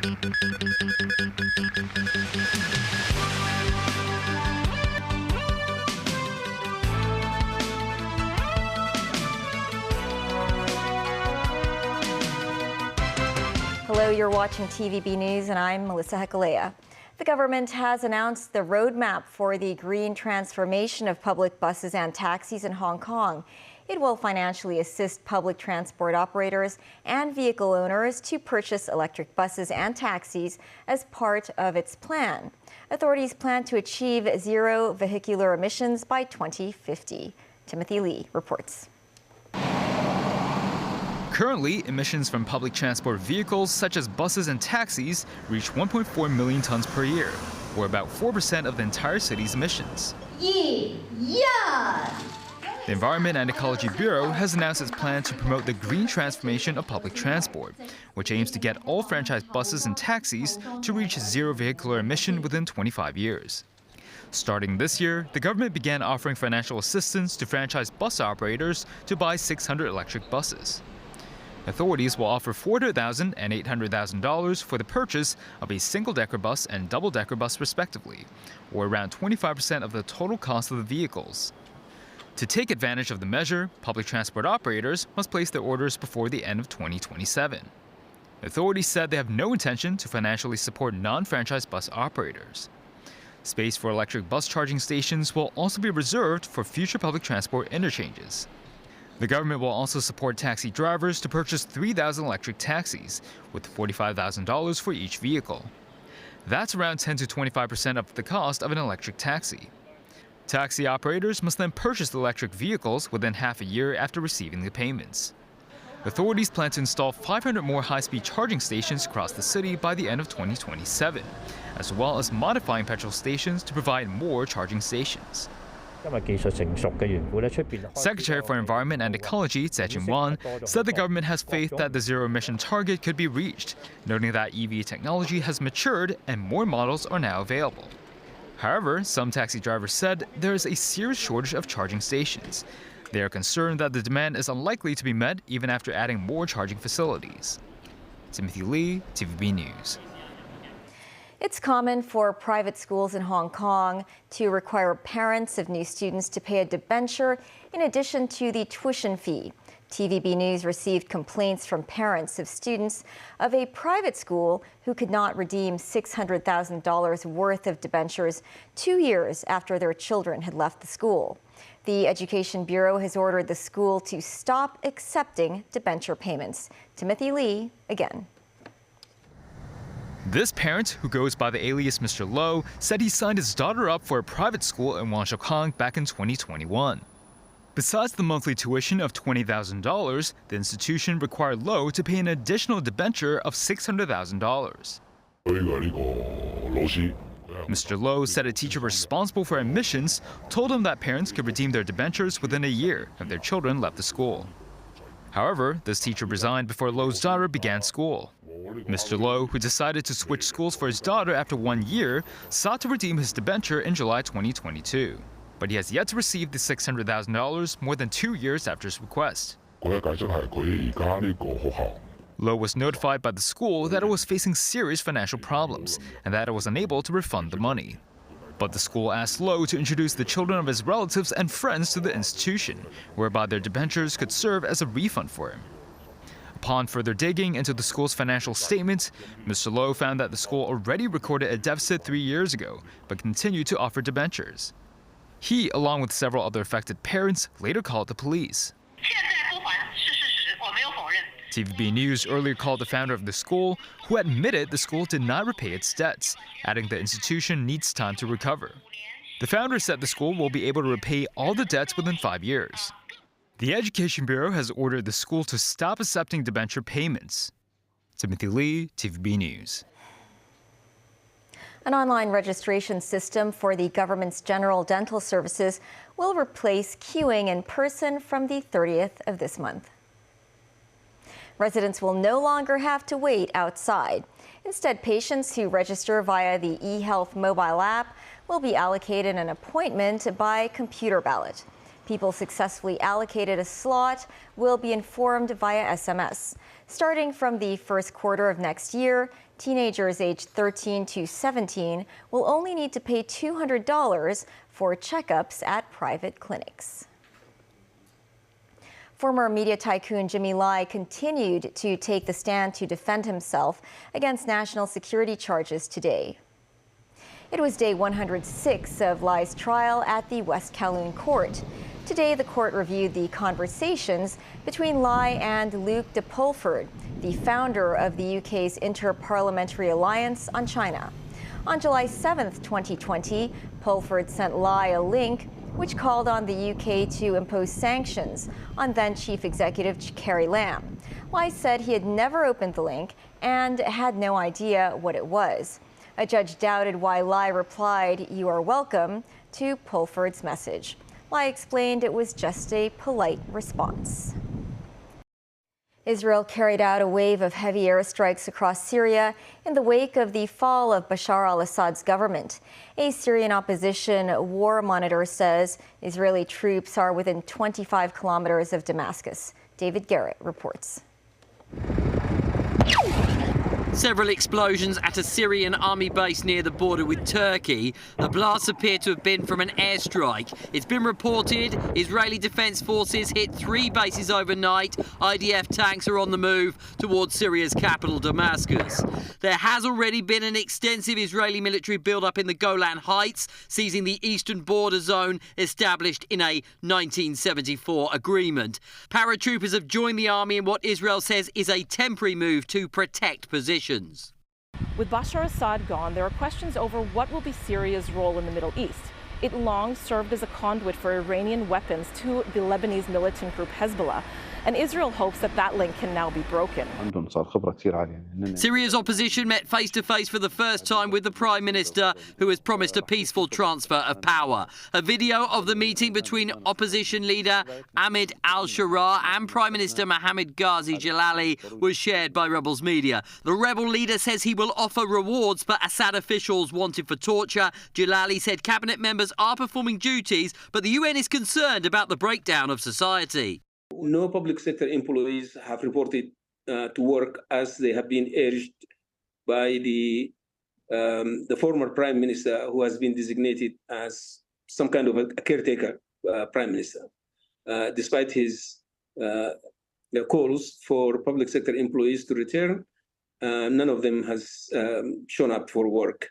Hello, you're watching TVB News, and I'm Melissa Hekalea. The government has announced the roadmap for the green transformation of public buses and taxis in Hong Kong. It will financially assist public transport operators and vehicle owners to purchase electric buses and taxis as part of its plan. Authorities plan to achieve zero vehicular emissions by 2050. Timothy Lee reports. Currently, emissions from public transport vehicles such as buses and taxis reach 1.4 million tons per year, or about 4% of the entire city's emissions. The Environment and Ecology Bureau has announced its plan to promote the green transformation of public transport, which aims to get all franchise buses and taxis to reach zero vehicular emission within 25 years. Starting this year, the government began offering financial assistance to franchise bus operators to buy 600 electric buses. Authorities will offer $400,000 and $800,000 for the purchase of a single-decker bus and double-decker bus respectively, or around 25% of the total cost of the vehicles. To take advantage of the measure, public transport operators must place their orders before the end of 2027. Authorities said they have no intention to financially support non-franchise bus operators. Space for electric bus charging stations will also be reserved for future public transport interchanges. The government will also support taxi drivers to purchase 3,000 electric taxis, with $45,000 for each vehicle. That's around 10 to 25% of the cost of an electric taxi. Taxi operators must then purchase the electric vehicles within half a year after receiving the payments. Authorities plan to install 500 more high-speed charging stations across the city by the end of 2027, as well as modifying petrol stations to provide more charging stations. Secretary for Environment and Ecology, Zhe Wan, said the government has faith that the zero-emission target could be reached, noting that EV technology has matured and more models are now available. However, some taxi drivers said there is a serious shortage of charging stations. They are concerned that the demand is unlikely to be met even after adding more charging facilities. Timothy Lee, TVB News. It's common for private schools in Hong Kong to require parents of new students to pay a debenture in addition to the tuition fee. TVB News received complaints from parents of students of a private school who could not redeem $600,000 worth of debentures 2 years after their children had left the school. The Education Bureau has ordered the school to stop accepting debenture payments. Timothy Lee, again. This parent, who goes by the alias Mr. Low, said he signed his daughter up for a private school in Wong Chuk Hang back in 2021. Besides the monthly tuition of $20,000, the institution required Low to pay an additional debenture of $600,000. Mr. Low said a teacher responsible for admissions told him that parents could redeem their debentures within a year if their children left the school. However, this teacher resigned before Low's daughter began school. Mr. Low, who decided to switch schools for his daughter after 1 year, sought to redeem his debenture in July 2022. But he has yet to receive the $600,000 more than 2 years after his request. Low was notified by the school that it was facing serious financial problems and that it was unable to refund the money. But the school asked Low to introduce the children of his relatives and friends to the institution, whereby their debentures could serve as a refund for him. Upon further digging into the school's financial statements, Mr. Low found that the school already recorded a deficit 3 years ago, but continued to offer debentures. He, along with several other affected parents, later called the police. TVB News earlier called the founder of the school, who admitted the school did not repay its debts, adding the institution needs time to recover. The founder said the school will be able to repay all the debts within 5 years. The Education Bureau has ordered the school to stop accepting debenture payments. Timothy Lee, TVB News. An online registration system for the government's general dental services will replace queuing in person from the 30th of this month. Residents will no longer have to wait outside. Instead, patients who register via the eHealth mobile app will be allocated an appointment by computer ballot. People successfully allocated a slot will be informed via SMS. Starting from the first quarter of next year, teenagers aged 13 to 17 will only need to pay $200 for checkups at private clinics. Former media tycoon Jimmy Lai continued to take the stand to defend himself against national security charges today. It was day 106 of Lai's trial at the West Kowloon court. Today, the court reviewed the conversations between Lai and Luke de Pulford, the founder of the UK's Inter-Parliamentary Alliance on China. On July 7, 2020, Pulford sent Lai a link which called on the UK to impose sanctions on then-Chief Executive Carrie Lam. Lai said he had never opened the link and had no idea what it was. A judge doubted why Lai replied, "You are welcome," to Pulford's message. Lai explained it was just a polite response. Israel carried out a wave of heavy airstrikes across Syria in the wake of the fall of Bashar al-Assad's government. A Syrian opposition war monitor says Israeli troops are within 25 kilometers of Damascus. David Garrett reports. Several explosions at a Syrian army base near the border with Turkey. The blasts appear to have been from an airstrike. It's been reported Israeli defense forces hit 3 bases overnight. IDF tanks are on the move towards Syria's capital, Damascus. There has already been an extensive Israeli military build-up in the Golan Heights, seizing the eastern border zone established in a 1974 agreement. Paratroopers have joined the army in what Israel says is a temporary move to protect positions. With Bashar Assad gone, there are questions over what will be Syria's role in the Middle East. It long served as a conduit for Iranian weapons to the Lebanese militant group Hezbollah, and Israel hopes that that link can now be broken. Syria's opposition met face-to-face for the first time with the Prime Minister, who has promised a peaceful transfer of power. A video of the meeting between opposition leader Ahmed al-Sharaa and Prime Minister Mohammed Ghazi Jalali was shared by rebels media. The rebel leader says he will offer rewards for Assad officials wanted for torture. Jalali said cabinet members are performing duties, but the UN is concerned about the breakdown of society. No public sector employees have reported to work as they have been urged by the former prime minister, who has been designated as some kind of a caretaker prime minister. Despite his calls for public sector employees to return, none of them has shown up for work.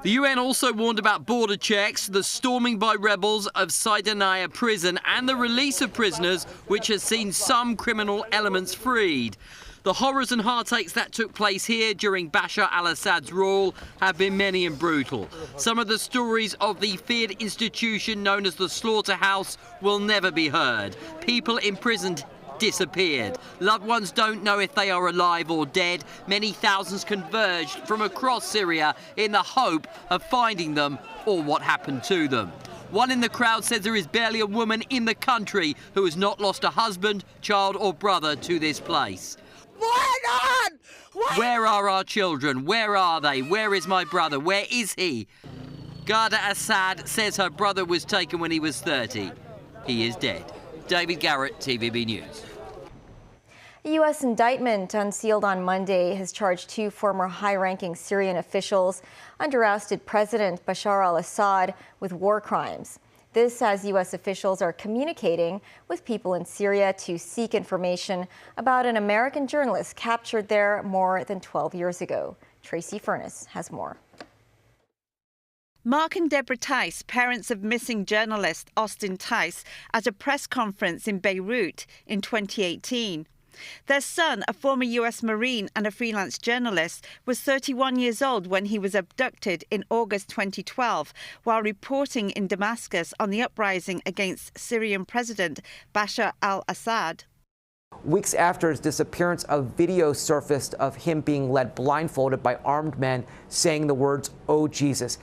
The UN also warned about border checks, the storming by rebels of Saidanaya prison, and the release of prisoners, which has seen some criminal elements freed. The horrors and heartaches that took place here during Bashar al-Assad's rule have been many and brutal. Some of the stories of the feared institution known as the slaughterhouse will never be heard. People imprisoned disappeared. Loved ones don't know if they are alive or dead. Many thousands converged from across Syria in the hope of finding them or what happened to them. One in the crowd says there is barely a woman in the country who has not lost a husband, child or brother to this place. Where are our children? Where are they? Where is my brother? Where is he? Ghada Assad says her brother was taken when he was 30. He is dead. David Garrett, TVB News. A U.S. indictment unsealed on Monday has charged 2 former high-ranking Syrian officials under ousted President Bashar al-Assad with war crimes. This as U.S. officials are communicating with people in Syria to seek information about an American journalist captured there more than 12 years ago. Tracy Furness has more. Mark and Deborah Tice, parents of missing journalist Austin Tice, at a press conference in Beirut in 2018. Their son, a former U.S. Marine and a freelance journalist, was 31 years old when he was abducted in August 2012 while reporting in Damascus on the uprising against Syrian President Bashar al-Assad. Weeks after his disappearance, a video surfaced of him being led blindfolded by armed men saying the words, "Oh Jesus."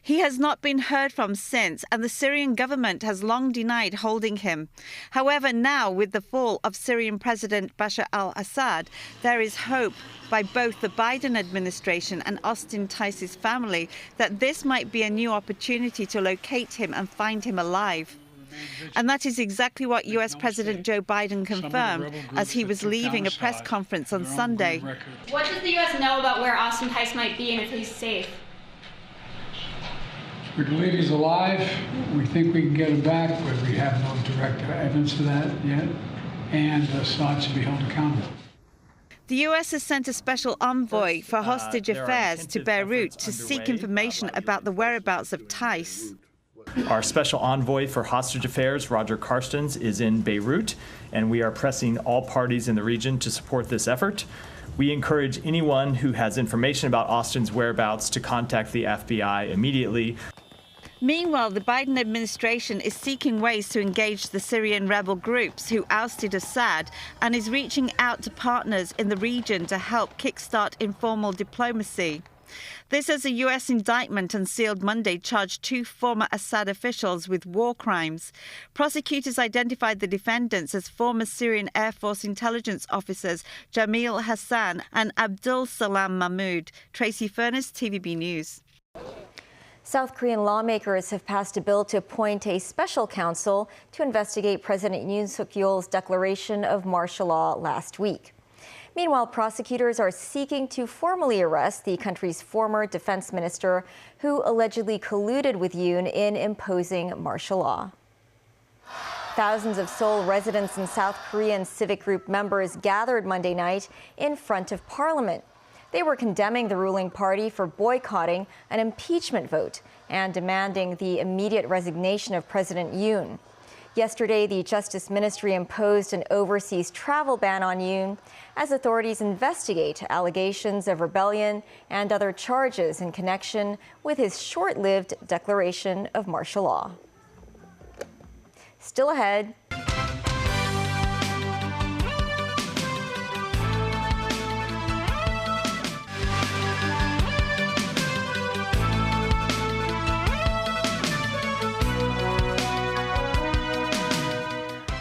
He has not been heard from since, and the Syrian government has long denied holding him. However, now, with the fall of Syrian President Bashar al-Assad, there is hope by both the Biden administration and Austin Tice's family that this might be a new opportunity to locate him and find him alive. And that is exactly what US President Joe Biden confirmed as he was leaving a press conference on Sunday. What does the US know about where Austin Tice might be and if he's safe? We believe he's alive. We think we can get him back, but we have no direct evidence of that yet. And Assad should be held accountable. The US has sent a special envoy for hostage affairs to Beirut to seek information about the whereabouts of Tice. Our special envoy for hostage affairs, Roger Carstens, is in Beirut, and we are pressing all parties in the region to support this effort. We encourage anyone who has information about Austin's whereabouts to contact the FBI immediately. Meanwhile, the Biden administration is seeking ways to engage the Syrian rebel groups who ousted Assad and is reaching out to partners in the region to help kickstart informal diplomacy. This as a U.S. indictment unsealed Monday charged 2 former Assad officials with war crimes. Prosecutors identified the defendants as former Syrian Air Force intelligence officers Jamil Hassan and Abdul Salam Mahmoud. Tracy Furness, TVB News. South Korean lawmakers have passed a bill to appoint a special counsel to investigate President Yoon Suk-yeol's declaration of martial law last week. Meanwhile, prosecutors are seeking to formally arrest the country's former defense minister who allegedly colluded with Yoon in imposing martial law. Thousands of Seoul residents and South Korean civic group members gathered Monday night in front of Parliament. They were condemning the ruling party for boycotting an impeachment vote and demanding the immediate resignation of President Yoon. Yesterday, the Justice Ministry imposed an overseas travel ban on Yoon as authorities investigate allegations of rebellion and other charges in connection with his short-lived declaration of martial law. Still ahead.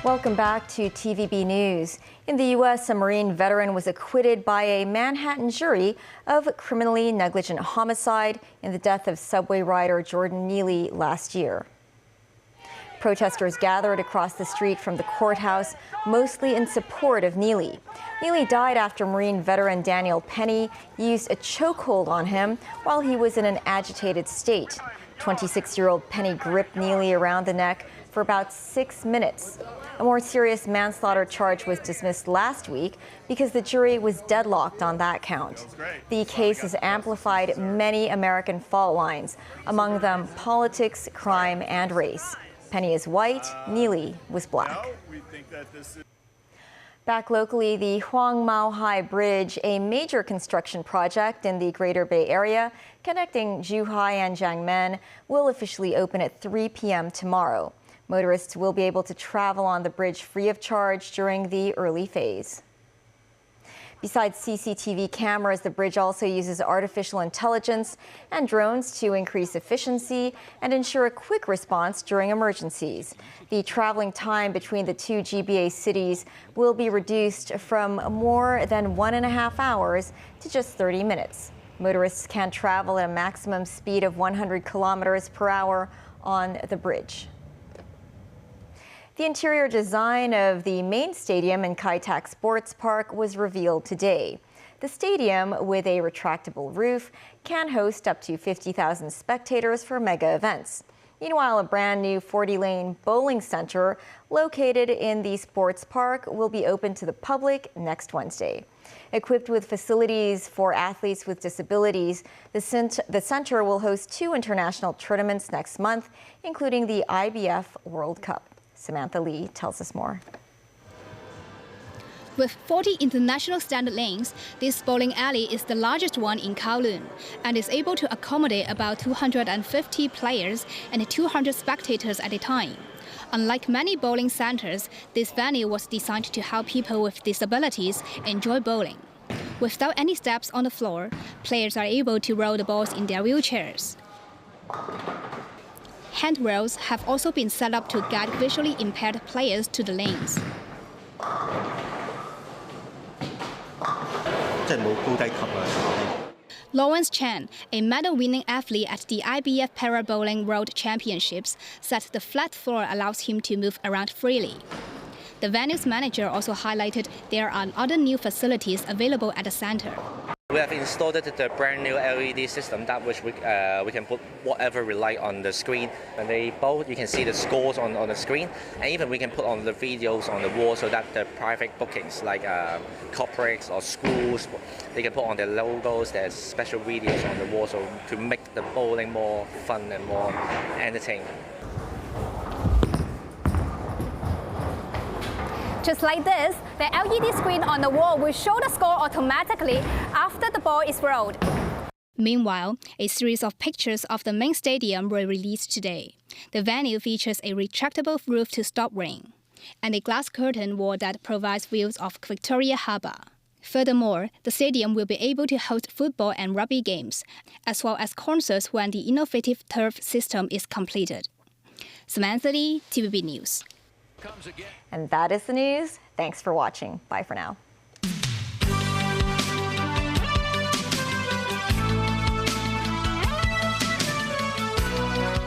Welcome back to TVB News. In the U.S., a Marine veteran was acquitted by a Manhattan jury of criminally negligent homicide in the death of subway rider Jordan Neely last year. Protesters gathered across the street from the courthouse, mostly in support of Neely. Neely died after Marine veteran Daniel Penny used a chokehold on him while he was in an agitated state. 26-year-old Penny gripped Neely around the neck for about 6 minutes. A more serious manslaughter charge was dismissed last week because the jury was deadlocked on that count. The case has amplified many American fault lines, among them politics, crime, and race. Penny is white, Neely was black. Back locally, the Hwang Mao Hai Bridge, a major construction project in the Greater Bay Area connecting Zhuhai and Jiangmen, will officially open at 3 p.m. tomorrow. Motorists will be able to travel on the bridge free of charge during the early phase. Besides CCTV cameras, the bridge also uses artificial intelligence and drones to increase efficiency and ensure a quick response during emergencies. The traveling time between the two GBA cities will be reduced from more than 1.5 hours to just 30 minutes. Motorists can travel at a maximum speed of 100 kilometers per hour on the bridge. The interior design of the main stadium in Kai Tak Sports Park was revealed today. The stadium, with a retractable roof, can host up to 50,000 spectators for mega events. Meanwhile, a brand new 40-lane bowling center located in the sports park will be open to the public next Wednesday. Equipped with facilities for athletes with disabilities, the center will host 2 international tournaments next month, including the IBF World Cup. Samantha Lee tells us more. With 40 international standard lanes, this bowling alley is the largest one in Kowloon and is able to accommodate about 250 players and 200 spectators at a time. Unlike many bowling centers, this venue was designed to help people with disabilities enjoy bowling. Without any steps on the floor, players are able to roll the balls in their wheelchairs. Handrails have also been set up to guide visually impaired players to the lanes. Lawrence Chan, a medal-winning athlete at the IBF Para Bowling World Championships, said the flat floor allows him to move around freely. The venue's manager also highlighted there are other new facilities available at the center. We have installed the brand new LED system that which we can put whatever we like on the screen. When they bowl, you can see the scores on the screen, and even we can put on the videos on the wall so that the private bookings like corporates or schools, they can put on their logos, their special videos on the wall, so to make the bowling more fun and more entertaining. Just like this, the LED screen on the wall will show the score automatically after the ball is rolled. Meanwhile, a series of pictures of the main stadium were released today. The venue features a retractable roof to stop rain, and a glass curtain wall that provides views of Victoria Harbour. Furthermore, the stadium will be able to host football and rugby games, as well as concerts when the innovative turf system is completed. Samantha Lee, TVB News. And that is the news. Thanks for watching. Bye for now.